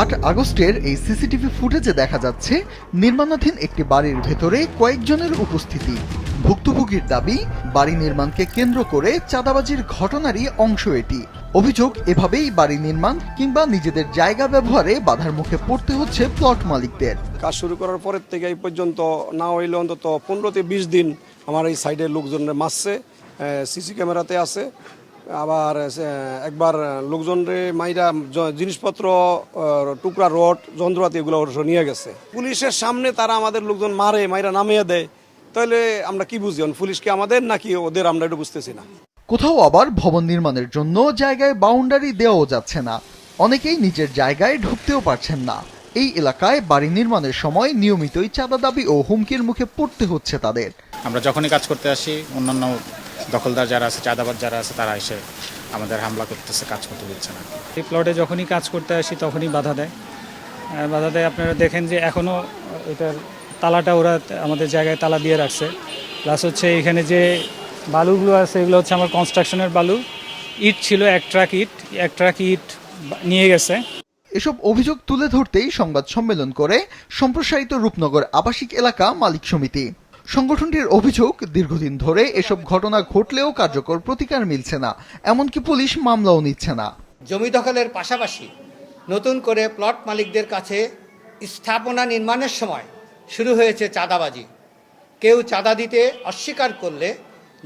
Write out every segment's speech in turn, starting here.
8 আগস্টের এই সিসিটিভি ফুটেজে দেখা যাচ্ছে নির্মাণাধীন একটি বাড়ির ভেতরে কয়েকজনের উপস্থিতি। ভুক্তভোগীর দাবি, বাড়ি নির্মাণকে কেন্দ্র করে চাঁদাবাজির ঘটনারই অংশ এটি। অভিযোগ, এভাবেই বাড়ি নির্মাণ কিংবা নিজেদের জায়গা ব্যবহারে বাধার মুখে পড়তে হচ্ছে প্লট মালিকদের। কাজ শুরু করার পরের থেকে এই পর্যন্ত না হইলে অন্তত 15 থেকে 20 দিন আমার এই সাইডের লোকজনের মারছে, সিসি ক্যামেরাতে আছে। আবার একবার লোকজনরে মাইরা জিনিসপত্র, টুকরা রড, যন্ত্রপাতি এগুলো নিয়ে গেছে। পুলিশের সামনে তারা আমাদের লোকজন মারে, মাইরা নামিয়ে দেয়। তাহলে আমরা কি বুঝি, পুলিশ কি আমাদের নাকি ওদের, আমরা এটা বুঝতেছি না। কোথাও আবার ভবন নির্মাণের জন্য জায়গায় বাউন্ডারি দেওয়াও যাচ্ছে না, অনেকেই নিজের জায়গায় ঢুকতেও পারছেন না। এই এলাকায় বাড়ি নির্মাণের সময় নিয়মিতই চাঁদা দাবি ও হুমকির মুখে পড়তে হচ্ছে তাদের। আমরা যখনই কাজ করতে আসি, অন্যান্য দখলদার যারা আছে, চাঁদাবাজ যারা আছে, তারা এসে আমাদের হামলা করতেছে, কাজ করতে দিচ্ছে না। এই প্লটে যখনই কাজ করতে আসি তখনই বাধা দেয়। আপনারা দেখেন যে এখনও এটার তালাটা ওরা আমাদের জায়গায় তালা দিয়ে রাখছে। প্লাস হচ্ছে এখানে যে বালুগুলো আছে এগুলো হচ্ছে আমার কনস্ট্রাকশনের বালু। ইট ছিল এক ট্রাক ইট নিয়ে গেছে। এসব অভিযোগ তুলে ধরতেই সংবাদ সম্মেলন করে সম্প্রসারিত রূপনগর আবাসিক এলাকা মালিক সমিতি। সংগঠনটির অভিযোগ, দীর্ঘদিন ধরে এসব ঘটনা ঘটলেও কার্যকর প্রতিকার মিলছে না, এমনকি পুলিশ মামলাও নিচ্ছে না। জমি দখলের পাশাপাশি নতুন করে প্লট মালিকদের কাছে স্থাপনা নির্মাণের সময় শুরু হয়েছে চাঁদাবাজি। কেউ চাঁদা দিতে অস্বীকার করলে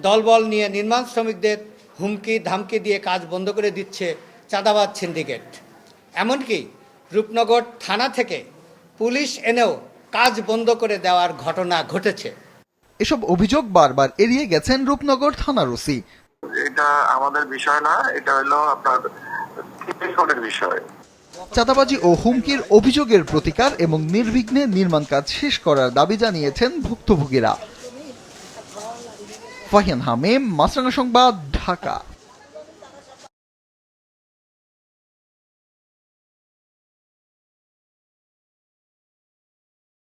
দলবল নিয়ে নির্মাণ শ্রমিকদের হুমকি ধামকি দিয়ে কাজ বন্ধ করে দিচ্ছে চাঁদাবাজ সিন্ডিকেট। এমনকি রূপনগর থানা থেকে পুলিশ এনেও কাজ বন্ধ করে দেওয়ার ঘটনা ঘটেছে। এসব অভিযোগ বারবার এড়িয়ে গেছেন রূপনগর থানার ওসি। এটা আমাদের বিষয় না, এটা হলো আপনার বিষয়। চাঁদাবাজি ও হুমকির অভিযোগের প্রতিকার এবং নির্বিঘ্নে নির্মাণ কাজ শেষ করার দাবি জানিয়েছেন ভুক্তভোগীরা। ফাহিয়ান হামিম, মাছরাঙা সংবাদ, ঢাকা।